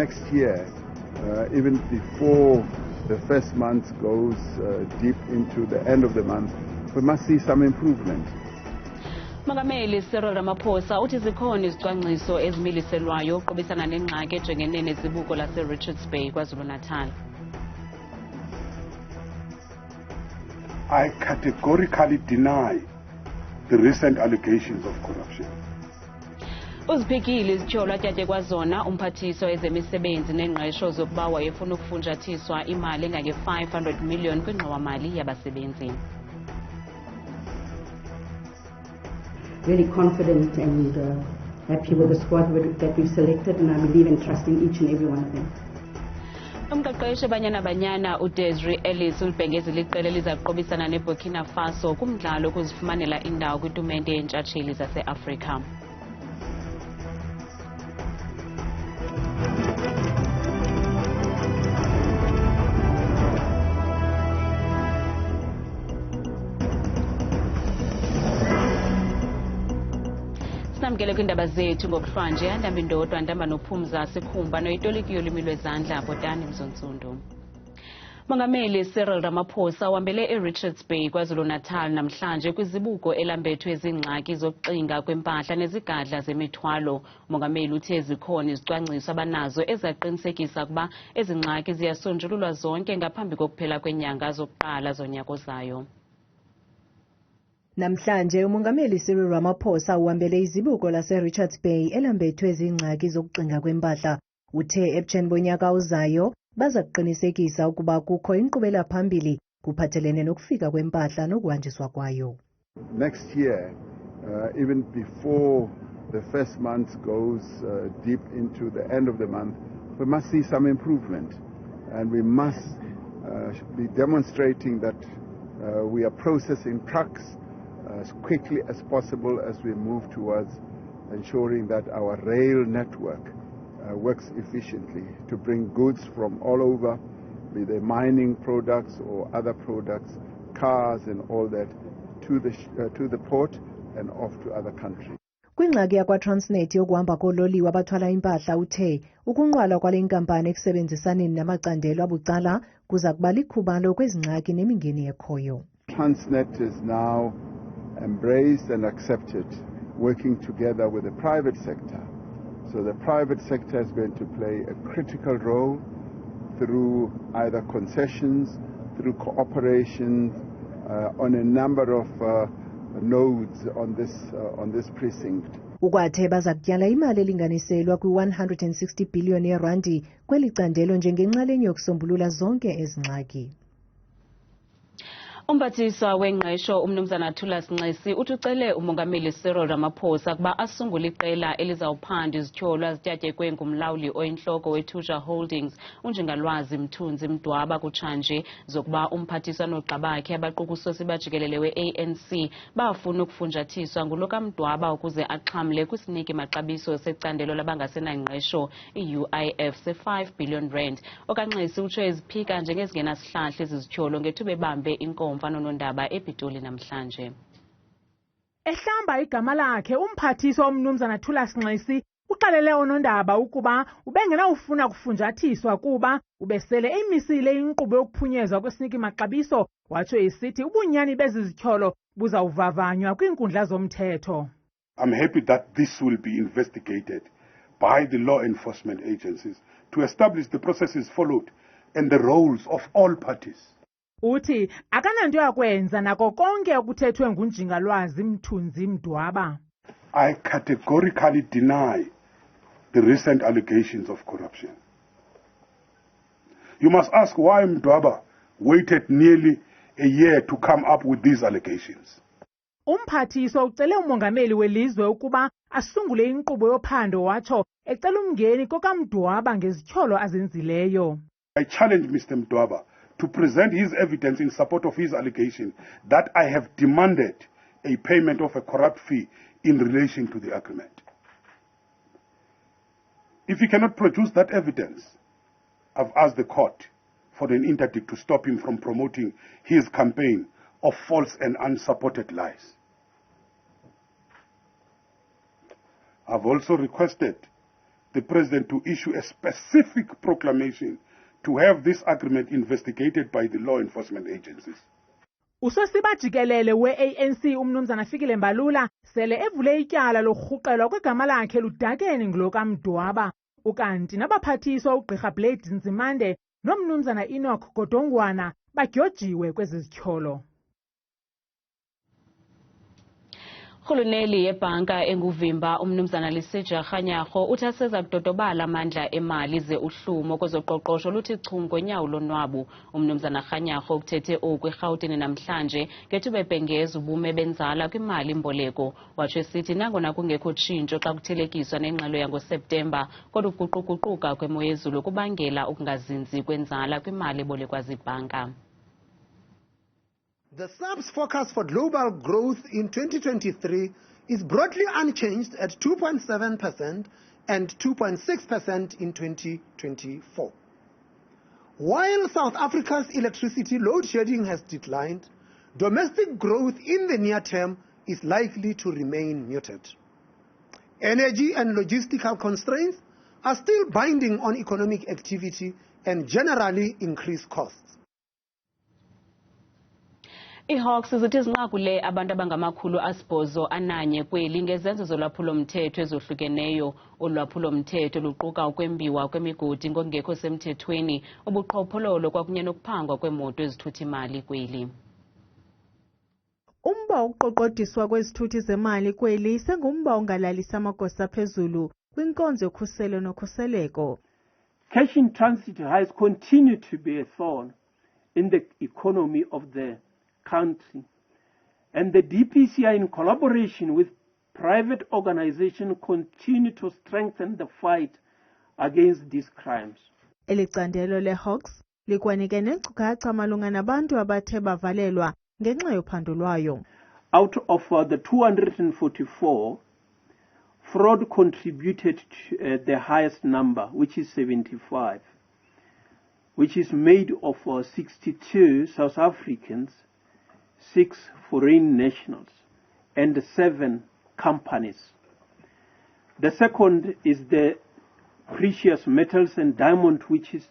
next year, even before the first month goes deep into the end of the month, we must see some improvement. Mongameli Cyril Ramaphosa uthi zikhona izicwangciso ezimiliselwayo uqobisana nengxaki ejengene nezibuko lase-Richards Bay, KwaZulu-Natal. I categorically deny the recent allegations of corruption. Uziphikile izityholo atyatye kwazona umphathiso ezemisebenzi nengqesho zokuba wayefuna ukufunjathiswa imali engange-500 million kwingxowa-mali yabasebenzi. Very confident and happy with the squad that we've selected, and I believe and trust in each and every one of them. Umqeqeshi Banyana uDesiree Ellis ulibhengezile iqela eliza kuqobisana neBurkina Faso kumdlalo ukuzifumanela indawo kwitumente yentshatsheli zase-Afrika. Sinamkele kwindaba zethu ngokuhlanje andamba indodwa andamba nophumza sikhumba noyitoliki yolimi lwezandla bhotani mzontsundu. Mongameli Cyril Ramaphosa wambele eRichards Bay KwaZulu-Natal namhlanje kwizibuko elambethwe zingxaki zokuxinga kwempahla nezigadla zemithwalo. Mongameli uthe zikhona izicwangciso abanazo ezaqinisekisa ukuba ezingxaki ziyasonjululwa zonke ngaphambi kokuphela kwenyanga zokuqala zonyaka ozayo. Namhlanje umongameli Cyril Ramaphosa uwambele izibuko lase-Richards Bay elambethwe zingxaki zokuxinga kwempahla. Uthe ebutsheni bonyaka ozayo baza kuqinisekisa ukuba kukho inkqubela phambili kuphathelene nokufika kwempahla nokuhanjiswa kwayo. Next year, even before the first month goes deep into the end of the month, we must see some improvement, and we must be demonstrating that we are processing trucks as quickly as possible as we move towards ensuring that our rail network works efficiently to bring goods from all over, be they mining products or other products, cars and all that, to the port and off to other countries. Kwingxaki yakwa-Transnet yokuhamba koololiwe abathwala impahla uthe ukunqwala kwale nkampani ekusebenzisaneni namacandelo abucala kuza kuba likhubalo kwezingxaki nemingeni ekhoyo. Transnet is now embraced and accepted, working together with the private sector. So the private sector is going to play a critical role through either concessions, through cooperation on a number of nodes on this precinct. Ukwathe baza kutyala imali elinganiselwa kwi-160 billion yerandi kweli candelo njengenxalenye yokusombulula zonke ezingxaki. Umphathiswa wengqesho umnumzana uNxesi ucele umongameli Cyril Ramaphosa kuba asungule iqela elizawuphanda izityholo azityatyekwe ngumlawuli oyintloko weThuja Holdings uNjingalwazi Mthunzi Mdwaba kutshanje zokuba umphathiswa noogxa bakhe abaqukusosi bajikelele we-ANC bafuna ukufunjathiswa ngulo kaMdwaba ukuze axhamle kwisiniki maxabiso secandelo labangasenangqesho i-UIF se-5 billion rand. OkaNxesi utsho eziphika njengezingenasihlahla ezizityholo ngethuba ebambe inkomfa nonondaba ePitoli namhlanje. Ehlamba igama lakhe umphathiswa umnumzana Nxesi uxelele onondaba ukuba ubengenawufuna kufunjathiswa kuba ubesele emisile inkqubo yokuphunyezwa kwesiniki maxabiso watsho esithi ubunyani bezi zityholo buzawuvavanywa kwiinkundla zomthetho. I'm happy that this will be investigated by the law enforcement agencies to establish the processes followed and the roles of all parties. Uthi akananto yakwenza nako konke okuthethwe nguNjingalwazi Mthunzi Mdwaba. I categorically deny the recent allegations of corruption. You must ask why Mdwaba waited nearly a year to come up with these allegations. Umphathiswa ucele umongameli welizwe ukuba asungule inkqubo yophando watsho ecela umngeni kokaMdwaba ngezityholo azenzileyo. I challenge Mr. Mdwaba to present his evidence in support of his allegation that I have demanded a payment of a corrupt fee in relation to the agreement. If he cannot produce that evidence, I've asked the court for an interdict to stop him from promoting his campaign of false and unsupported lies. I've also requested the President to issue a specific proclamation to have this agreement investigated by the law enforcement agencies. Usosiba jikelele we-ANC umnumzana Fikile Mbalula sele evule ityala lokurhuqelwa kwegama lakhe ludakeni ngulokamdwaba, ukanti nabaphathiswa uGqirha Blade Nzimande nomnumzana Enoch Godongwana bagyojiwe kwezi zityholo. Urhuluneli yebhanka enguvimba umnumzana Lisija Kganyarho uthi aseza kudodobala amandla emali ze uhlumo kwezoqoqosho luthi chu ngonyawo lonwabu. Umnumzana Kganyarho ukuthethe oku eGauteng namhlanje ngethuba ebhengeza ubume benzala kwimali-mboleko. Watsho esithi nangona kungekho tshintsho xa kuthelekiswa nengxelo yangoSeptemba, kodwa ukuguquguquka kwemo yezulu kubangela ukungazinzi kwenzala kwimali ebolekwa ziibhanka. The SAP's forecast for global growth in 2023 is broadly unchanged at 2.7% and 2.6% in 2024. While South Africa's electricity load shedding has declined, domestic growth in the near term is likely to remain muted. Energy and logistical constraints are still binding on economic activity and generally increased costs. iHawks zithi zinqakule abantu abangamakhulu asibhozo ananye kweli ngezenzo zolwaphulo-mthetho ezohlukeneyo. Olwaphulo-mthetho luquka ukwembiwa kwemigodi ngokungekho semthethweni, ubuqhophololo kwakunye nokuphangwa kweemoto ezithutha imali kweli. Umba wokuqoqodiswa kwezithuthi zemali kweli sengumba ongalalisa amagosa phezulu kwinkonzo yokhuselo nokhuseleko. Cash in transit has continued to be a thorn in the economy of the country, and the DPCI in collaboration with private organizations continue to strengthen the fight against these crimes. Elicandelo leHawks likwanike neenkcukacha malunga nabantu abathe bavalelwa ngenxa yophando lwayo. Out of the 244, fraud contributed to the highest number, which is 75, which is made of 62 South Africans, 6 foreign nationals, and 7 companies. The second is the precious metals and diamond, which is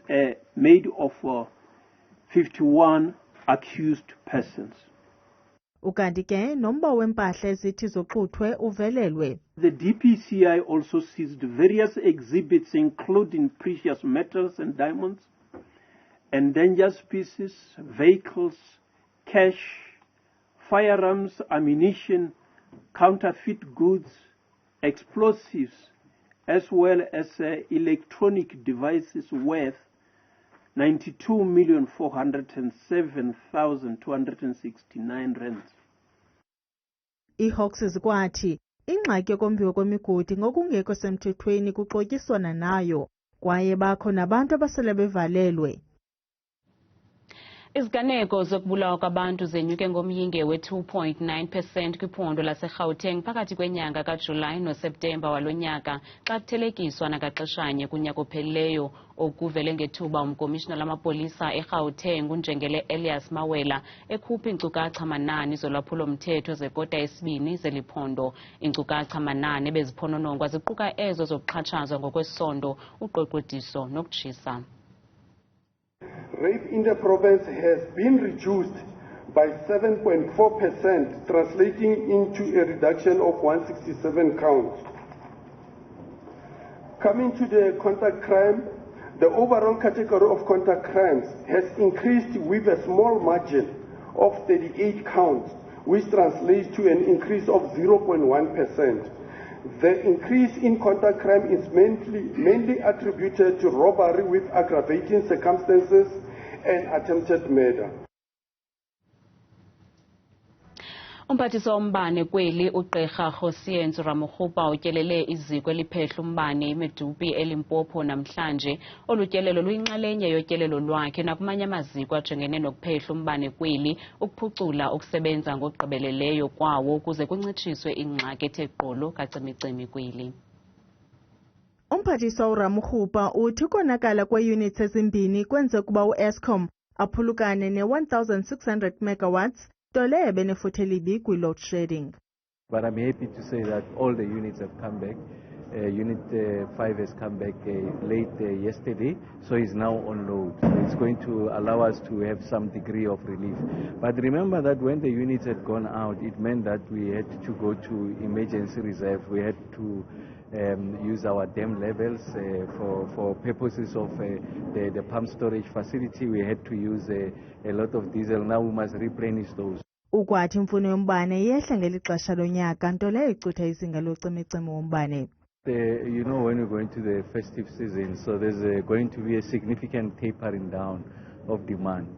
made of 51 accused persons. Ukanti ke nomba wempahla ezithi zoxuthwe uvelelwe. The DPCI also seized various exhibits including precious metals and diamonds, endangered species, vehicles, cash, firearms, ammunition, counterfeit goods, explosives, as well as electronic devices worth 92,407,269 rands. iHawks zikwathi ingxaki yokombiwa kwemigodi ngokungekho semthethweni kuxotyiswana nayo, kwaye bakho nabantu abasele bevalelwe. Iziganeko zokubulawa kwabantu zenyuke ngomyinge we-2.9% kwiphondo laseGauteng phakathi kwenyanga kaJulayi noSeptemba walo nyaka xa kuthelekiswa nakaxeshanye kunyaka ophelileyo. Okuvele ngethuba umkomishina lamapolisa eGauteng uNjengele Elias Mawela ekhupha iinkcukacha manani zolwaphulo-mthetho zekota yesibini zeliphondo. Iinkcukacha manani beziphononongwa ziquka ezo zokuxhatshazwa ngokwesondo, uqoqodiso nokutshisa. Rape in the province has been reduced by 7.4%, translating into a reduction of 167 counts. Coming to the contact crime, the overall category of contact crimes has increased with a small margin of 38 counts, which translates to an increase of 0.1%. The increase in contact crime is mainly attributed to robbery with aggravating circumstances and attempted murder. Umphathiswa wombane kweli uGqirha Josienzo Ramokgopa utyelele iziko eliphehla umbane imedupi eLimpopo namhlanje. Olutyelelo luyinxalenye yotyelelo lwakhe nakumanye amaziko ajongene nokuphehla umbane kweli ukuphucula ukusebenza ngokugqibeleleyo kwawo ukuze kuncitshiswe ingxaki ethe gqolo kacimicimi kweli. Umphathiswa uRamokgopa uthi ukonakala kweeyunithi ezimbini kwenze ukuba uEskom aphulukane ne-1,600 megawatts nto leyo benefuthe libi kwi-load shedding. But I'm happy to say that all the units have come back Unit 5 has come back late yesterday, so it's now on load. So it's going to allow us to have some degree of relief. But remember that when the units had gone out, it meant that we had to go to emergency reserve. We had to use our dam levels for purposes of the pump storage facility. We had to use a lot of diesel. Now we must replenish those. Ukwathi imfuno yombane yehla ngeli xesha lonyaka nto leyo icutha izinga locimicimi wombane. You know, when we're going to the festive season, so there's going to be a significant tapering down of demand.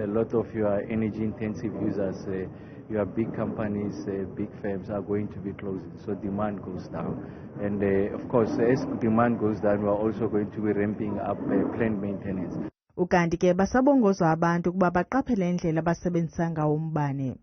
A lot of your energy-intensive users, your big companies, big firms are going to be closing, so demand goes down. And of course, as demand goes down, we're also going to be ramping up plant maintenance. Ukanti ke basabongozwa abantu kuba baqaphele indlela abasebenzisa ngawo umbane.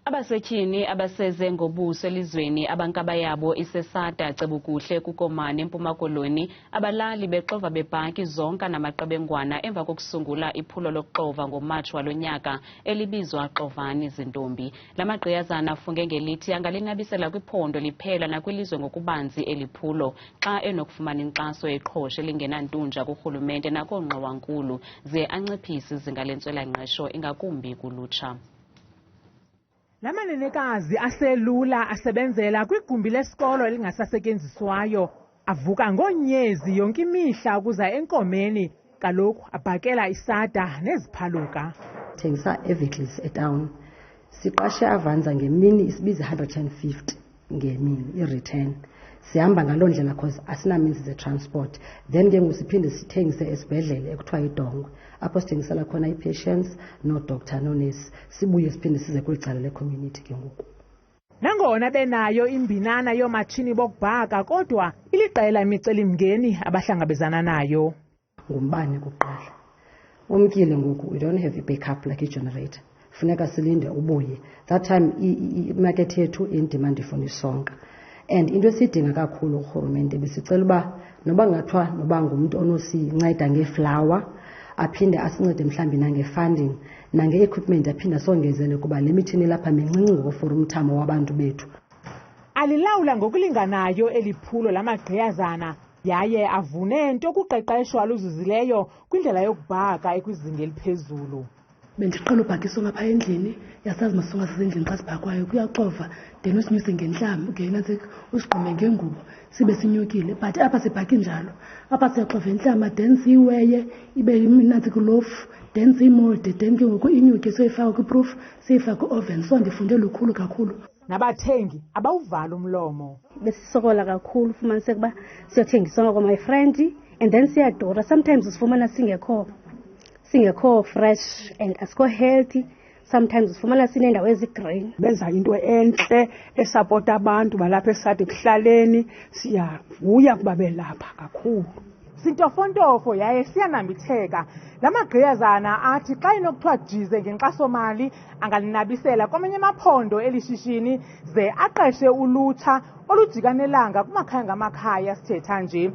Abasetyhini abaseze ngobuso elizweni abankaba yabo isesada cebukuhle kukomane eMpuma Koloni abalali bexova bebhanki zonke namaqebengwana emva kokusungula iphulo lokuxova ngoMatshi walonyaka elibizwa Xovani Zintombi. Lamagqiyazana afunge ngelithi angalinabisela kwiphondo liphela nakwilizwe ngokubanzi eliphulo xa enokufumana inkxaso eqhoshe lingenantunja kurhulumente nakoongxowankulu ze anciphise izinga lentswela-ngqesho ingakumbi kulutsha. Lamanenekazi aselula asebenzela kwigumbi lesikolo elingasasetyenziswayo avuka ngonyezi yonke imihla ukuza enkomeni kaloku abhakela isada neziphaluka. Thengisa evehicles etown. Siqashe avanza ngemini isibiza 150 ngemini i-return. Sihamba ngaloo ndlela because asinameans ze-transport. Then ke ngosiphinde sithengise esibhedlele ekuthiwa idongwe. Apho sithengisela khona i-patients, no doctor, no nurse. Sibuye siphinde size kwicala le-community ke ngoku. Nangona benayo imbinana yoomatshini bokubhaka kodwa iliqela imicelimngeni abahlangabezana nayo. Ngumbane kuqala. Umkile ngoku, we don't have a backup like a generator. Funeka silinde ubuye. That time i-market yethu in-demand ifuna isonka. And into esidinga kakhulu urhulumente besicela uba noba ngathiwa noba ngumuntu onosinceda ngeflower aphinde asincede mhlawumbi nange-funding nange-equipment aphinde asongezele kuba le mithini lapha mincinci ngokufora umthamo wabantu bethu. Alilawula ngokulinganayo eliphulo lamagqiyazana yaye avune nto kuqeqeshwa luzuzileyo kwindlela yokubhaka ekwizinga eliphezulu. Bendiqala ubhakisa ngapha endlini yasazi masonga sisendlini xa sibhakwayo kuyaxova then usinyuse ngenhlamba ngenantsika usigqume ngengubo sibe sinyukile but apha sibhaki njalo apha siyaxova inhlamba then siyiweye ibe iminantsika kulofu then siyimolde then ke ngoku inyuke soyifaka kwiproof siyifaka kwi-oven so ndifunde lukhulu kakhulu. Nabathengi abawuvala umlomo. Besisokola kakhulu ufumaniseka uba siyothengisa kwa my friend and then siyadura sometimes usifumana singekho fresh and asikho healthy. Sometimes usifumana sinendawo ezigreen. Benza into entle esapota abantu balapha esade kuhlaleni siyavuya kuba belapha kakhulu. Sintofontofo yaye siyanambitheka. Lamagqiyazana athi xa inokuthiwa jize ngenkxasomali angalinabisela kwamanye amaphondo elishishini ze aqeshe ulutsha olujikanelanga kumakhaya ngamakhaya sithetha nje.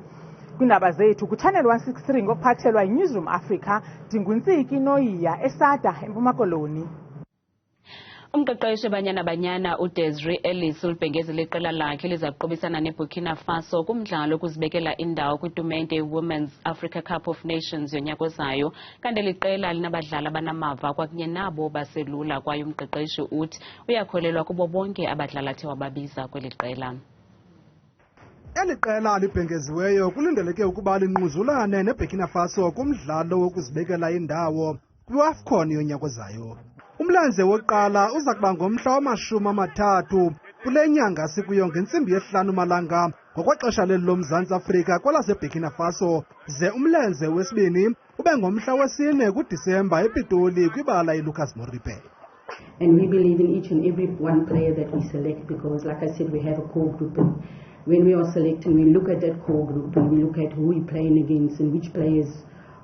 Kwindaba zethu kuChannel 163 ngokuphathelwa yiNewsroom Africa Ndingwintsiki Noyiya esada eMpuma Koloni. Umqeqeshi Banyana uDesiree Ellis ulibhengezile iqela lakhe lizakuqobisana neBurkina Faso kumdlalo ukuzibekela indawo kwitumente Women's Africa Cup of Nations yonyaka ozayo. Kanti liqela linabadlali abanamava kwakunye nabo baselula kwaye umqeqeshi uthi uyakholelwa kubo bonke abadlali athe wababiza kweli qela. Eli qela libhengeziweyo kulindeleke ukuba linquzulane neBurkina Faso kumdlalo wokuzibekela indawo kwi-AFCON yonyaka ozayo. Umlenze wokuqala uza kuba ngomhla wama-30 kule nyanga sikuyo ngentsimbi yesihlanu malanga ngokwexesha leli loMzantsi Afrika kwelaseBurkina Faso, ze umlenze wesibini ube ngomhla wesine kuDisemba ePitoli kwibala iLucas Moripe. And we believe in each and every one player that we select because, like I said, we have a core group. And when we are selecting, we look at that core group and we look at who we're playing against and which players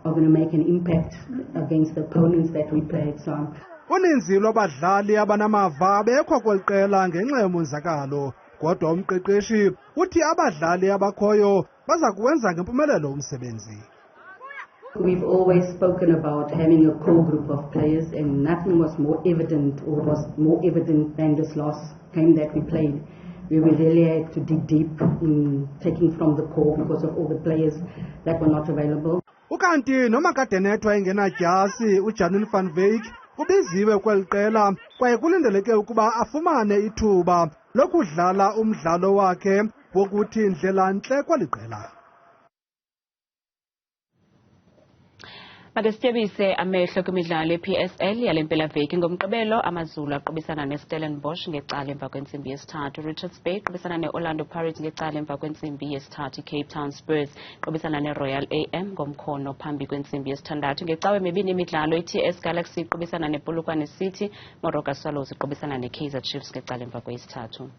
are going to make an impact against the opponents that we play. So, uninzi lwabadlali abanamava bekho kweli qela ngenxa yomonzakalo, kodwa umqeqeshi uthi abadlali abakhoyo baza kuwenza ngempumelelo umsebenzi. We've always spoken about having a core group of players, and nothing was more evident than this last game that we played. we really had to dig deep in taking from the core because of all the players that were not available. Ukanti noma kade nethwa engenadyasi uJanine van Wyk ubiziwe kweli qela kwaye kulindeleke ukuba afumane ithuba lokudlala umdlalo wakhe wokuthi ndlelantle kweli qela. Makesityebise amehlo kwimidlalo ye-PSL yale mpelaveki. NgoMgqibelo amazulu aqobisana neStellenbosch ngecala emva kwentsimbi yesithathu. Richards Bay qobisana ne-Orlando Pirates ngecala emva kwentsimbi yesithathu. Cape Town Spurs qobisana ne-Royal AM ngomkhono phambi kwentsimbi yesithandathu. Ngecawe emibini imidlalo i-TS Galaxy qobisana nePolokwane City, Moroka Swallows qobisana ne-Kaizer Chiefs ngecala emva kweyesithathu.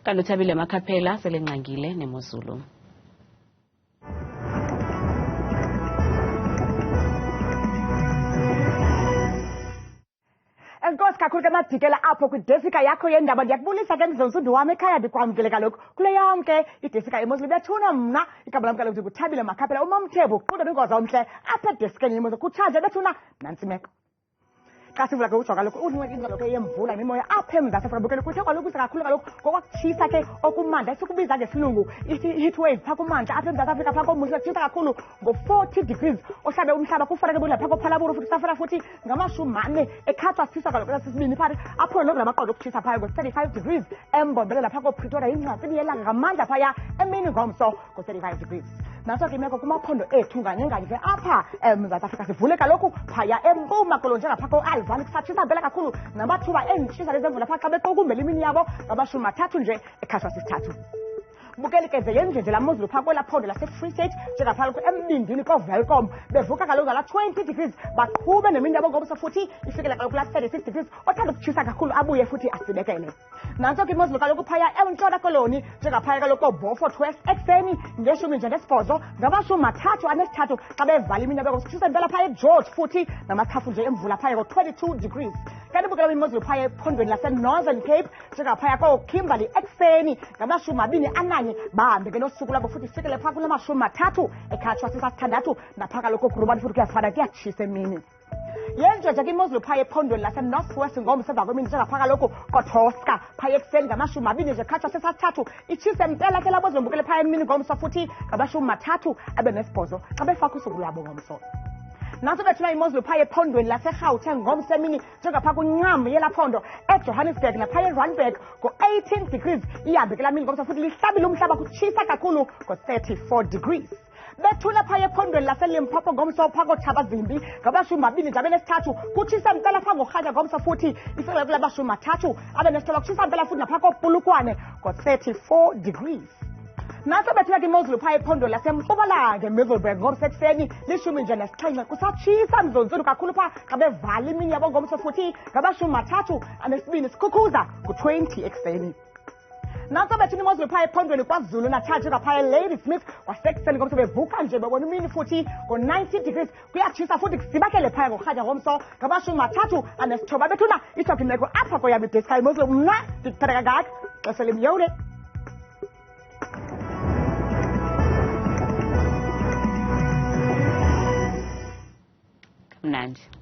Kanti uThabile Makhaphela selengxangile neMozulu. Enkosi kakhulu ke madikela apho kwidesika yakho yendaba. Ndiyakubulisa ke mzonsundi wami ekhaya ndikwamkele kaloku kule yonke idesika yeMozulu. Bethuna mna igama lam kaloku ndinguThabile Makhaphela uMamthebo qhuda inkoza omhle apha edesikeni yeMozulu. Kutshanje bethuna nantsi imeko. Xa sivula ke utsho kaloku uninxa kaloku yemvula nemimoya apha eMzantsi Afrika bukele kuthe kwalukisa kakhulu kaloku ngokwakutshisa ke okumandla esikubiza ngesilungu i-heat wave phaa kumantla apha eMzantsi Afrika phaa komuhle kutshisa kakhulu ngo-40 degrees ohlabe umhlaba kufanele bula phaa kophalaburu futhi kusafuna futhi ngamashumi ekhathwa sisa kaloku sesibini phakathi apho lonke namaqondo okutshisa phaya ngo-35 degrees embombelela phaa koPretoria Ingxaki yelanga ngamandla phaya emini ngomso ngo-35 degrees. Naso ke imeko kumaphondo ethu nganye ke apha eMzantsi Afrika sivule kaloku phaya empuma kolo njengaphaa ko-Alvan kusatshisa mpela kakhulu namathuba entshisa lezemvula phaa xa bequkumbela imini yabo ngama-30 nje ekhathwa sisithathu. Bukeli ke yenjenje la Mozulu phaa kwela phondo lase-Free State njengaphaa embindini koVelcom bevuka kaloku ngala 20 degrees baqhube nemini yabo ngomso futhi ifikele kaloku la 36 degrees othanda ukutshisa kakhulu abuye futhi asibekele. Nanso ke imozulu kaloku phaya eNtshona Koloni njengaphaya kaloku koBeaufort West ekuseni ngeshumi nje nesibhozo ngama-33 xa bevala imini yabo ngomso mpela phaya eGeorge futhi namathafu nje emvula phaya ngo-22 degrees. Kanti bukela imozulu phaya ephondweni lase-Northern Cape njengaphaya koKimberley ekuseni ngama-21 bahambe ke nosuku labo futhi ifikele phaa kula-30 ekhathwa sisathandathu naphaa kaloku kurubani futhi kuyafana kuyatshisa emini. Yenjeje ke imozulu phaya ephondweni lase-Northwest ngomso emva kwemini njengaphaa kaloku koTosca phaya ekuseni ngama-20 nje ekhathwa sisathathu itshise mpela ke labozulu mbukele phaya emini ngomso futhi ngama-30 abe nesibhozo xa befaka usuku lwabo ngomso. Nanso bethuna imozulu phaya ephondweni laseGauteng ngomso emini njengaphaa kuncam yela phondo eJohannesburg naphaya eRandburg ngo-18 degrees ihambe ke la mini ngomso futhi lihlabile umhlaba kutshisa kakhulu ngo-34 degrees. Bethuna phaya ephondweni laseLimpopo ngomso phaa koThabazimbi ngama-20 nje abenesithathu kutshisa mpela phaa ngorhatya ngomso futhi ifikele kula-30 abenesithoba kutshisa mpela futhi naphaa koPolokwane ngo-34 degrees. Nanso bethuna ke imozulu phaya ephondweni laseMpumalanga eMiddelburg ngomso ekuseni 17 kusatshisa mzonzulu kakhulu phaa xa bevala imini yabo ngomso futhi ngama-32 sikhukhuza ku-20 ekuseni. Nanso bethuna imozulu phaya ephondweni kwaZulu-Natal njengaphaya eLadysmith kwasekuseni ngomso bevuka nje bebona imini futhi ngo-19 degrees kuyatshisa futhi kusibakele phaya ngorhatya ngomso ngama-39 bethuna itsho imeko apha koyam idesika imozulu mna ndikuthatha kangaka xesha limyole. Mnandi.